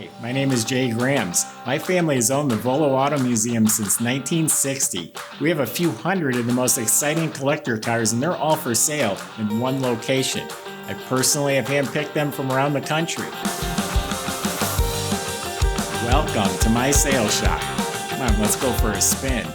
Hi, my name is Jay Grams. My family has owned the Volo Auto Museum since 1960. We have a few hundred of the most exciting collector cars and they're all for sale in one location. I personally have handpicked them from around the country. Welcome to my sales shop. Come on, let's go for a spin.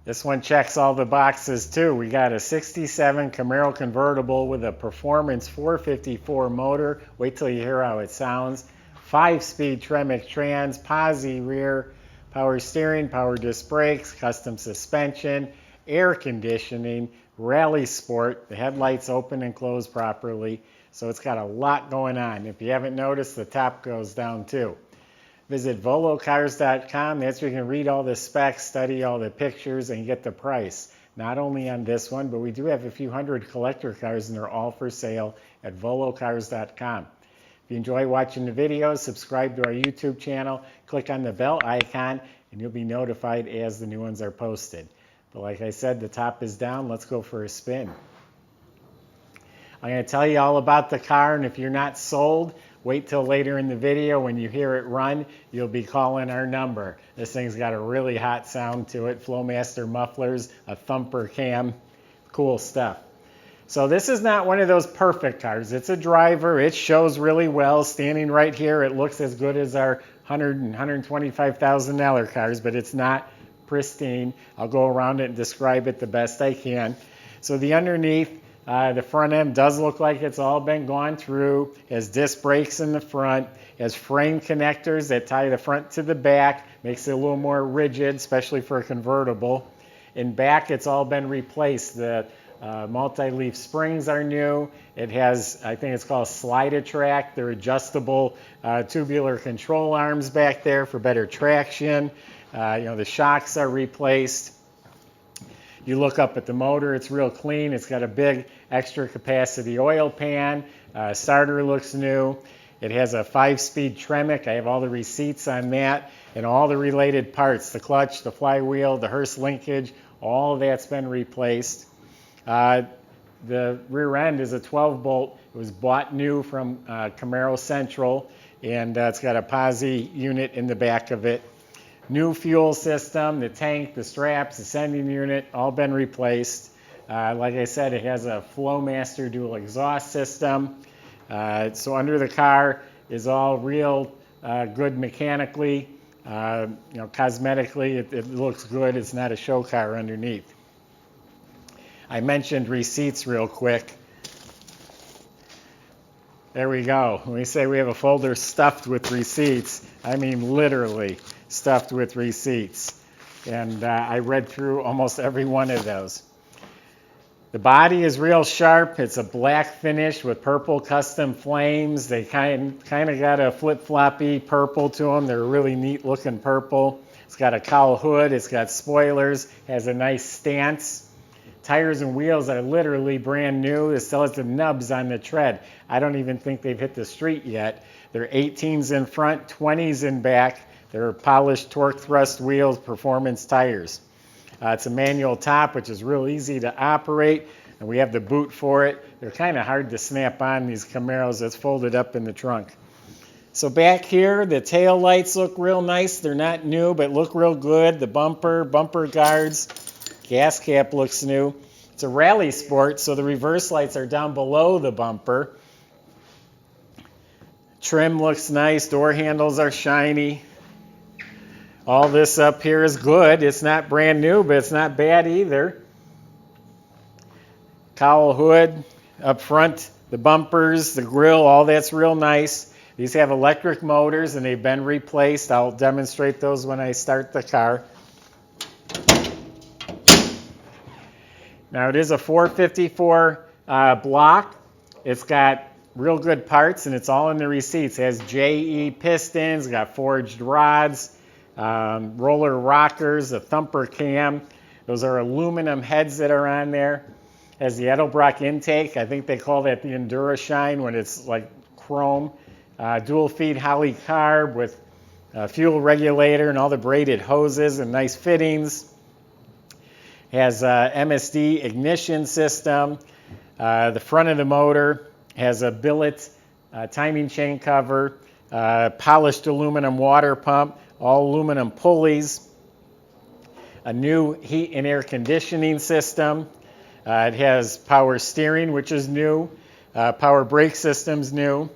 This one checks all the boxes too. We got a 67 Camaro convertible with a performance 454 motor. Wait till you hear how it sounds. 5-speed Tremec trans, posi rear, power steering, power disc brakes, custom suspension, air conditioning, rally sport. The headlights open and close properly. So it's got a lot going on. If you haven't noticed, the top goes down too. Visit volocars.com. That's where you can read all the specs, study all the pictures, and get the price. Not only on this one, but we do have a few hundred collector cars, and they're all for sale at volocars.com. If you enjoy watching the videos, subscribe to our YouTube channel, click on the bell icon, and you'll be notified as the new ones are posted. But like I said, the top is down. Let's go for a spin. I'm going to tell you all about the car, and if you're not sold, wait till later in the video. When you hear it run, you'll be calling our number. This thing's got a really hot sound to it. Flowmaster mufflers, a thumper cam, cool stuff. So this is not one of those perfect cars. It's a driver. It shows really well. Standing right here, it looks as good as our $100,000 and $125,000 cars, but it's not pristine. I'll go around it and describe it the best I can. So the underneath, the front end does look like it's all been gone through. It has disc brakes in the front. It has frame connectors that tie the front to the back. Makes it a little more rigid, especially for a convertible. In back, it's all been replaced. The multi-leaf springs are new. It has, I think it's called slide-a-track. They're adjustable tubular control arms back there for better traction. The shocks are replaced. You look up at the motor, it's real clean. It's got a big extra capacity oil pan. Starter looks new. It has a 5-speed Tremec. I have all the receipts on that and all the related parts, the clutch, the flywheel, the Hurst linkage, all of that's been replaced. The rear end is a 12-bolt. It was bought new from Camaro Central, and it's got a posi unit in the back of it. New fuel system, the tank, the straps, the sending unit, all been replaced. Like I said, it has a Flowmaster dual exhaust system. So under the car is all real good mechanically. Cosmetically, it looks good. It's not a show car underneath. I mentioned receipts real quick. There we go. When we say we have a folder stuffed with receipts, I mean literally stuffed with receipts. And I read through almost every one of those. The body is real sharp. It's a black finish with purple custom flames. They kind of got a flip-floppy purple to them. They're a really neat looking purple. It's got a cowl hood. It's got spoilers. Has a nice stance. Tires and wheels are literally brand new. It still has the nubs on the tread. I don't even think they've hit the street yet. They're 18s in front, 20s in back. They're polished torque thrust wheels, performance tires. It's a manual top, which is real easy to operate, and we have the boot for it. They're kind of hard to snap on, these Camaros. That's folded up in the trunk. So back here, the tail lights look real nice. They're not new, but look real good. The bumper guards, gas cap looks new. It's a rally sport, so the reverse lights are down below the bumper. Trim looks nice. Door handles are shiny. All this up here is good. It's not brand new, but it's not bad either. Cowl hood up front, the bumpers, the grill, all that's real nice. These have electric motors and they've been replaced. I'll demonstrate those when I start the car. Now it is a 454 block. It's got real good parts and it's all in the receipts. It has JE pistons, got forged rods, roller rockers, a thumper cam. Those are aluminum heads that are on there. Has the Edelbrock intake. I think they call that the Endura-Shine when it's like chrome. Dual feed Holley carb with fuel regulator and all the braided hoses and nice fittings. Has MSD ignition system. The front of the motor has a billet timing chain cover, polished aluminum water pump, all aluminum pulleys, a new heat and air conditioning system. It has power steering, which is new. Power brake system's new.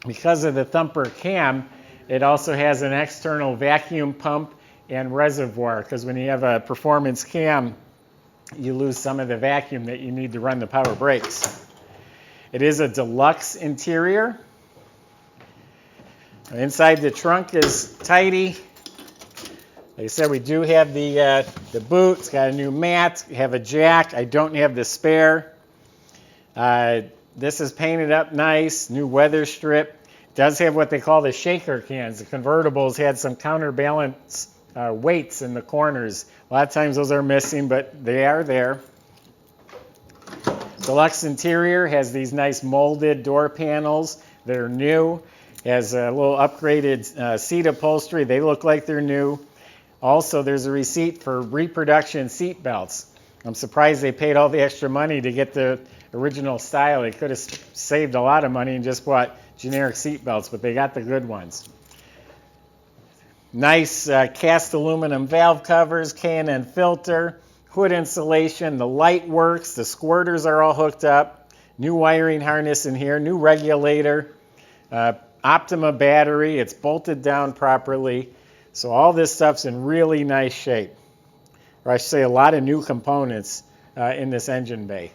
Because of the thumper cam, it also has an external vacuum pump and reservoir, because when you have a performance cam, you lose some of the vacuum that you need to run the power brakes. It is a deluxe interior. Inside the trunk is tidy. Like I said, we do have the boot. It's got a new mat. We have a jack. I don't have the spare. This is painted up nice. New weather strip. It does have what they call the shaker cans. The convertibles had some counterbalance weights in the corners. A lot of times those are missing, but they are there. Deluxe interior has these nice molded door panels. They're new. Has a little upgraded seat upholstery. They look like they're new. Also, there's a receipt for reproduction seat belts. I'm surprised they paid all the extra money to get the original style. They could have saved a lot of money and just bought generic seat belts, but they got the good ones. Nice cast aluminum valve covers, K&N filter, hood insulation, the light works, the squirters are all hooked up, new wiring harness in here, new regulator, Optima battery, it's bolted down properly. So all this stuff's in really nice shape. Or I should say a lot of new components in this engine bay.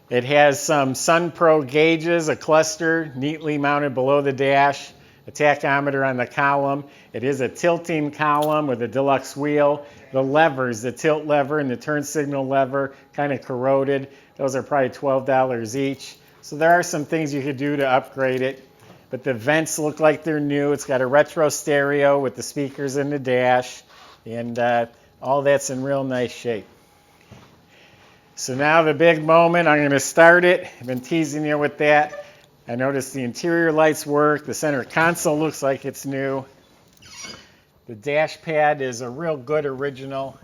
It has some SunPro gauges, a cluster neatly mounted below the dash, a tachometer on the column. It is a tilting column with a deluxe wheel. The levers, the tilt lever and the turn signal lever, kind of corroded. Those are probably $12 each. So there are some things you could do to upgrade it. But the vents look like they're new. It's got a retro stereo with the speakers in the dash. And all that's in real nice shape. So now the big moment, I'm going to start it. I've been teasing you with that. I noticed the interior lights work. The center console looks like it's new. The dash pad is a real good original.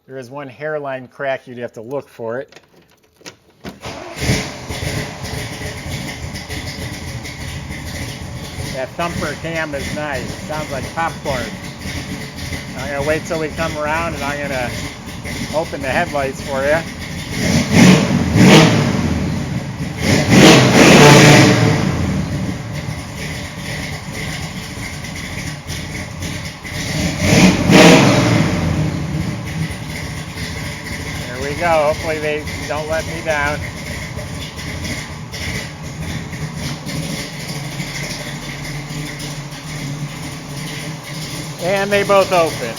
There is one hairline crack. You'd have to look for it. That thumper cam is nice. It sounds like popcorn. I'm going to wait till we come around and I'm going to open the headlights for you. There we go. Hopefully they don't let me down. And they both open.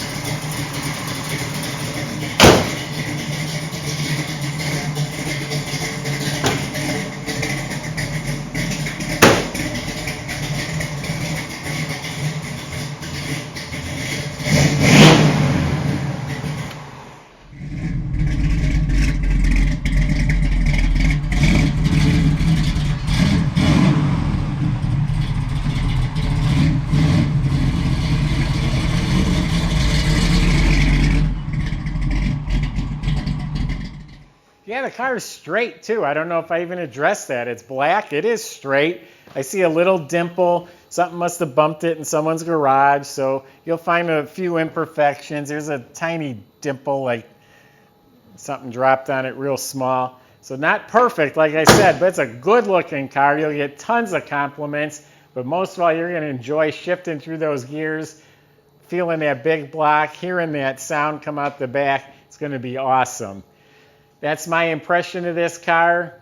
Yeah, the car is straight too. I don't know if I even addressed that. It's black. It is straight. I see a little dimple. Something must have bumped it in someone's garage. So you'll find a few imperfections. There's a tiny dimple, like something dropped on it real small. So not perfect, like I said, but it's a good looking car. You'll get tons of compliments. But most of all, you're going to enjoy shifting through those gears, feeling that big block, hearing that sound come out the back. It's going to be awesome. That's my impression of this car.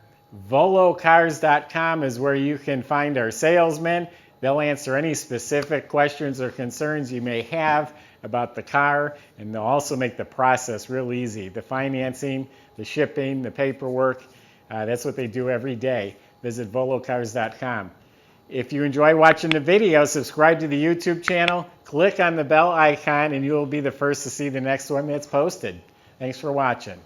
VoloCars.com is where you can find our salesmen. They'll answer any specific questions or concerns you may have about the car, and they'll also make the process real easy. The financing, the shipping, the paperwork, that's what they do every day. Visit VoloCars.com. If you enjoy watching the video, subscribe to the YouTube channel, click on the bell icon, and you will be the first to see the next one that's posted. Thanks for watching.